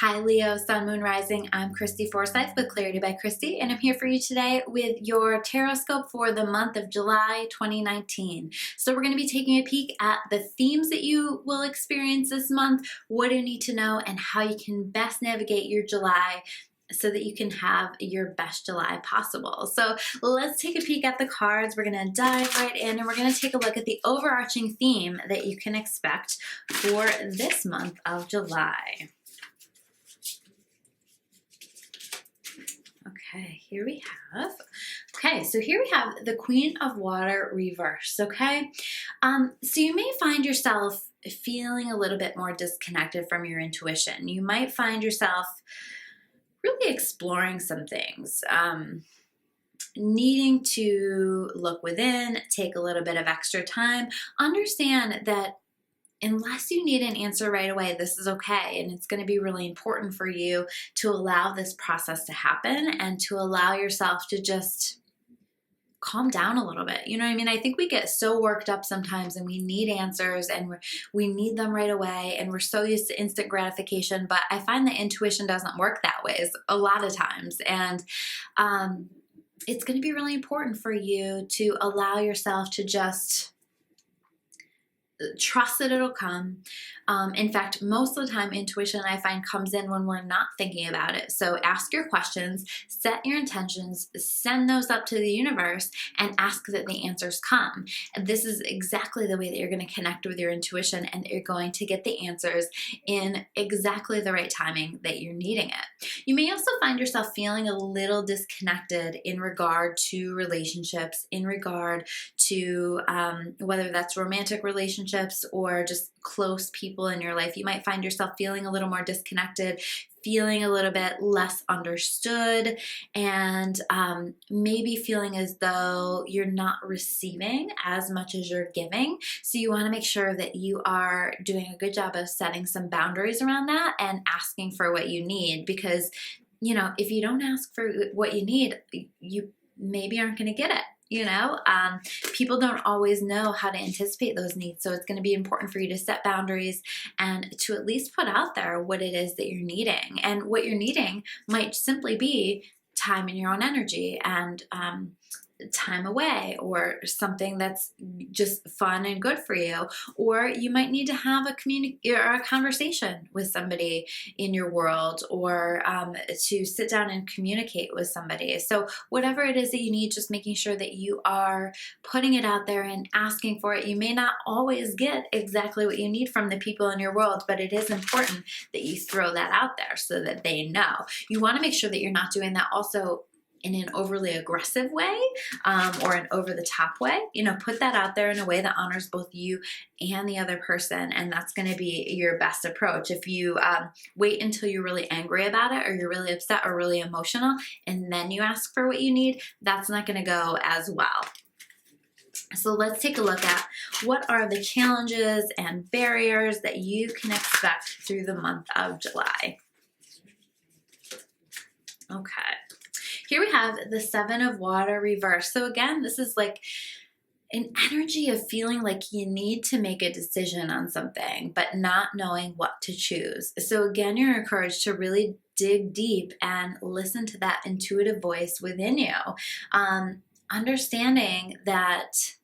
Hi Leo, Sun, Moon, Rising. I'm Christy Forsyth with Clarity by Christy, and I'm here for you today with your Tarotscope for the month of July 2019. So we're going to be taking a peek at the themes that you will experience this month, what do you need to know, and how you can best navigate your July so that you can have your best July possible. So let's take a peek at the cards. We're going to dive right in and we're going to take a look at the overarching theme that you can expect for this month of July. Okay, here we have, so here we have the Queen of Water reverse, okay? So you may find yourself feeling a little bit more disconnected from your intuition. You might find yourself really exploring some things, needing to look within, take a little bit of extra time. Understand that unless you need an answer right away, this is okay. And it's going to be really important for you to allow this process to happen and to allow yourself to just calm down a little bit. You know what I mean? I think we get so worked up sometimes and we need answers and we need them right away. And we're so used to instant gratification. But I find that intuition doesn't work that way a lot of times. And it's going to be really important for you to allow yourself to just trust that it'll come. In fact, most of the time, intuition I find comes in when we're not thinking about it. So ask your questions, set your intentions, send those up to the universe, and ask that the answers come. And this is exactly the way that you're going to connect with your intuition and that you're going to get the answers in exactly the right timing that you're needing it. You may also find yourself feeling a little disconnected in regard to relationships, in regard to whether that's romantic relationships or just close people in your life. You might find yourself feeling a little more disconnected, feeling a little bit less understood, and maybe feeling as though you're not receiving as much as you're giving. So you want to make sure that you are doing a good job of setting some boundaries around that and asking for what you need, because if you don't ask for what you need, you maybe aren't going to get it. People don't always know how to anticipate those needs. So it's going to be important for you to set boundaries and to at least put out there what it is that you're needing. And what you're needing might simply be time in your own energy and time away, or something that's just fun and good for you. Or you might need to have a conversation with somebody in your world, or to sit down and communicate with somebody. So whatever it is that you need, just making sure that you are putting it out there and asking for it. You may not always get exactly what you need from the people in your world, but it is important that you throw that out there so that they know. You want to make sure that you're not doing that also in an overly aggressive way, or an over-the-top way. Put that out there in a way that honors both you and the other person, and that's going to be your best approach. If you wait until you're really angry about it, or you're really upset or really emotional, and then you ask for what you need, that's not going to go as well. So let's take a look at what are the challenges and barriers that you can expect through the month of July. Okay. Here we have the Seven of Water reverse. So again, this is like an energy of feeling like you need to make a decision on something, but not knowing what to choose. So again, you're encouraged to really dig deep and listen to that intuitive voice within you. Understanding that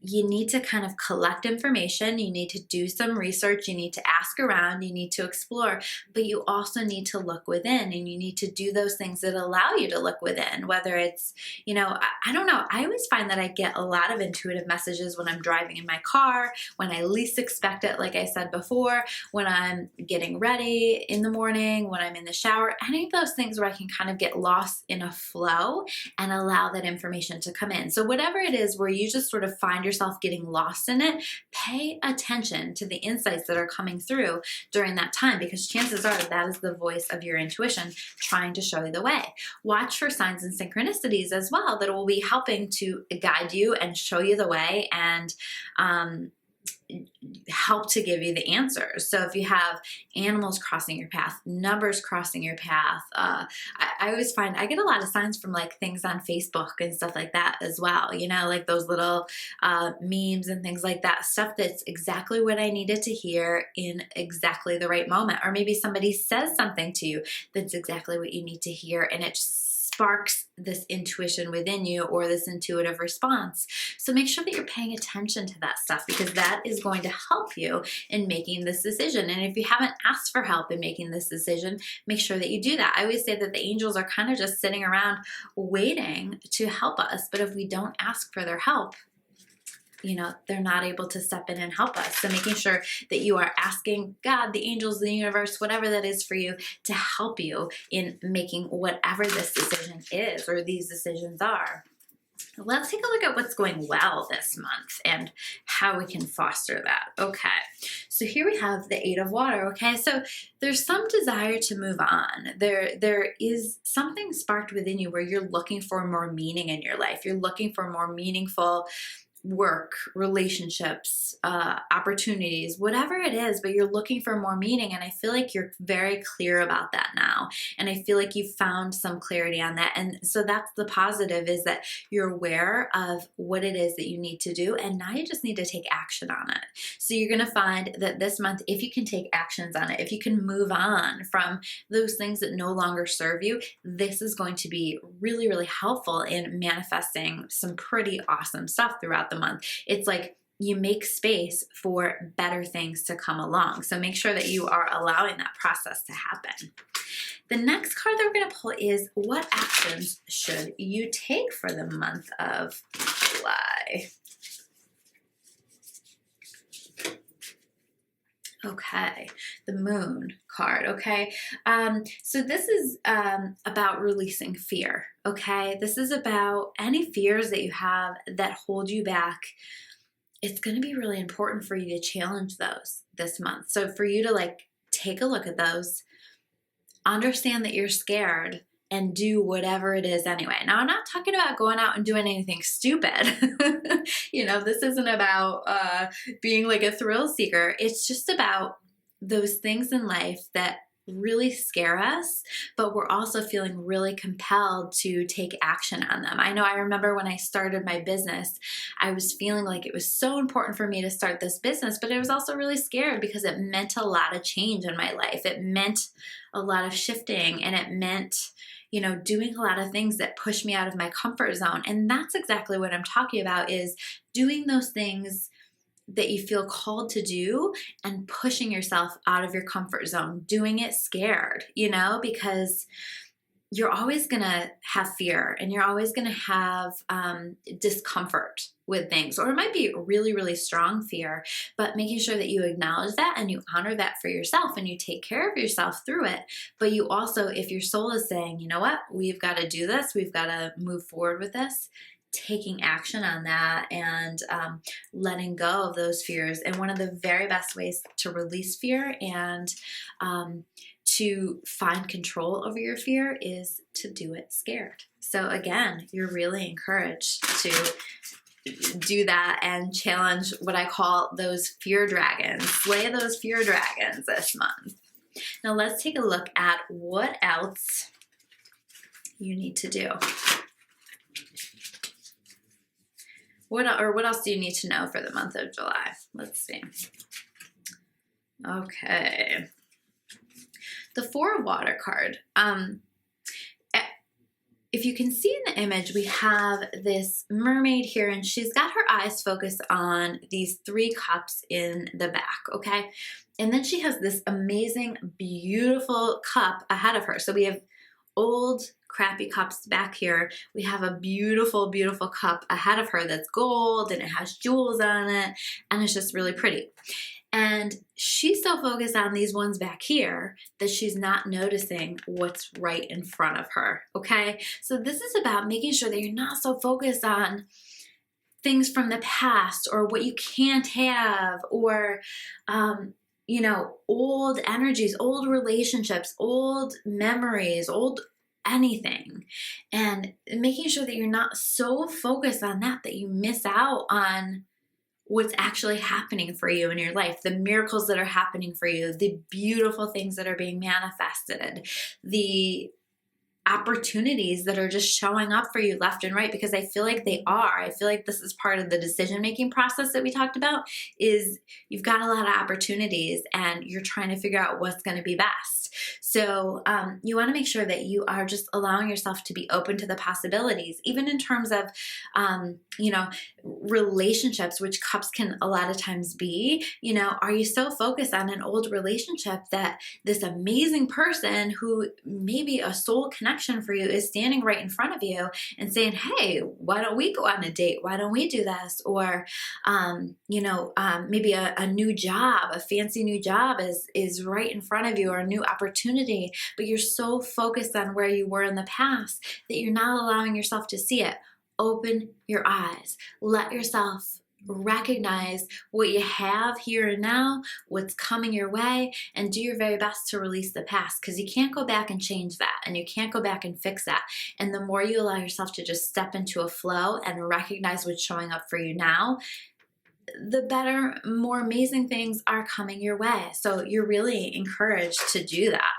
you need to kind of collect information, you need to do some research, you need to ask around, you need to explore, but you also need to look within, and you need to do those things that allow you to look within, whether it's, I don't know, I always find that I get a lot of intuitive messages when I'm driving in my car, when I least expect it, like I said before, when I'm getting ready in the morning, when I'm in the shower, any of those things where I can kind of get lost in a flow and allow that information to come in. So whatever it is where you just sort of find yourself getting lost in it, pay attention to the insights that are coming through during that time, because chances are that is the voice of your intuition trying to show you the way. Watch for signs and synchronicities as well that will be helping to guide you and show you the way and help to give you the answers. So if you have animals crossing your path, numbers crossing your path, I always find I get a lot of signs from like things on Facebook and stuff like that as well, you know, like those little memes and things like that, stuff that's exactly what I needed to hear in exactly the right moment. Or maybe somebody says something to you that's exactly what you need to hear, and it just sparks this intuition within you, or this intuitive response. So make sure that you're paying attention to that stuff, because that is going to help you in making this decision. And if you haven't asked for help in making this decision, make sure that you do that. I always say that the angels are kind of just sitting around waiting to help us, but if we don't ask for their help, you know, they're not able to step in and help us. So making sure that you are asking God, the angels, the universe, whatever that is for you, to help you in making whatever this decision is, or these decisions are. Let's take a look at what's going well this month and how we can foster that. Okay, so here we have the Eight of Water. Okay, so there's some desire to move on. There is something sparked within you where you're looking for more meaning in your life. You're looking for more meaningful work, relationships, opportunities, whatever it is, but you're looking for more meaning. And I feel like you're very clear about that now. And I feel like you've found some clarity on that. And so that's the positive, is that you're aware of what it is that you need to do. And now you just need to take action on it. So you're going to find that this month, if you can take actions on it, if you can move on from those things that no longer serve you, this is going to be really, really helpful in manifesting some pretty awesome stuff throughout the month. It's like you make space for better things to come along. So make sure that you are allowing that process to happen. The next card that we're going to pull is, what actions should you take for the month of July? Okay, the Moon card, okay? So this is about releasing fear, okay? This is about any fears that you have that hold you back. It's going to be really important for you to challenge those this month. So for you to like take a look at those, understand that you're scared, and do whatever it is anyway. Now, I'm not talking about going out and doing anything stupid. You know, this isn't about being like a thrill seeker. It's just about those things in life that really scare us, but we're also feeling really compelled to take action on them. I know I remember when I started my business, I was feeling like it was so important for me to start this business, but I was also really scared because it meant a lot of change in my life. It meant a lot of shifting, and it meant, you know, doing a lot of things that push me out of my comfort zone. And that's exactly what I'm talking about, is doing those things that you feel called to do and pushing yourself out of your comfort zone, doing it scared, you know, because you're always going to have fear, and you're always going to have discomfort with things, or it might be really, really strong fear, but making sure that you acknowledge that and you honor that for yourself and you take care of yourself through it. But you also, if your soul is saying, you know what, we've got to do this, we've got to move forward with this, taking action on that and letting go of those fears. And one of the very best ways to release fear and to find control over your fear is to do it scared. So again, you're really encouraged to do that and challenge what I call those fear dragons. Slay those fear dragons this month. Now let's take a look at what else you need to do. What else do you need to know for the month of July? Let's see. Okay. The Four of Water card. If you can see in the image, we have this mermaid here, and she's got her eyes focused on these three cups in the back, okay? And then she has this amazing, beautiful cup ahead of her. So we have old, crappy cups back here. We have a beautiful, beautiful cup ahead of her that's gold, and it has jewels on it, and it's just really pretty. And she's so focused on these ones back here that she's not noticing what's right in front of her, okay? So this is about making sure that you're not so focused on things from the past or what you can't have, or, you know, old energies, old relationships, old memories, old anything. And making sure that you're not so focused on that you miss out on what's actually happening for you in your life, the miracles that are happening for you, the beautiful things that are being manifested, the opportunities that are just showing up for you left and right, because I feel like they are. I feel like this is part of the decision-making process that we talked about, is you've got a lot of opportunities and you're trying to figure out what's going to be best. So you want to make sure that you are just allowing yourself to be open to the possibilities, even in terms of, relationships, which cups can a lot of times be. Are you so focused on an old relationship that this amazing person who may be a soul connection for you is standing right in front of you and saying, hey, why don't we go on a date? Why don't we do this? Or, maybe a new job, a fancy new job is right in front of you, or a new opportunity, but you're so focused on where you were in the past that you're not allowing yourself to see it. Open your eyes. Let yourself recognize what you have here and now, what's coming your way, and do your very best to release the past, because you can't go back and change that, and you can't go back and fix that. And the more you allow yourself to just step into a flow and recognize what's showing up for you now, the better, more amazing things are coming your way. So you're really encouraged to do that.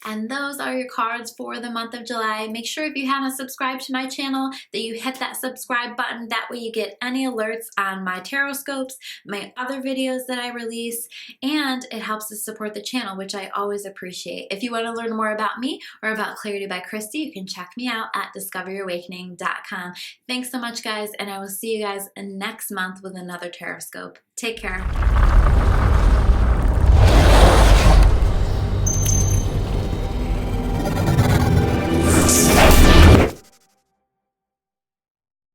And those are your cards for the month of July. Make sure if you haven't subscribed to my channel that you hit that subscribe button. That way you get any alerts on my Tarotscopes, my other videos that I release, and it helps to support the channel, which I always appreciate. If you want to learn more about me or about Clarity by Christy, you can check me out at discoveryyourawakening.com. Thanks so much, guys, and I will see you guys next month with another Tarotscope. Take care.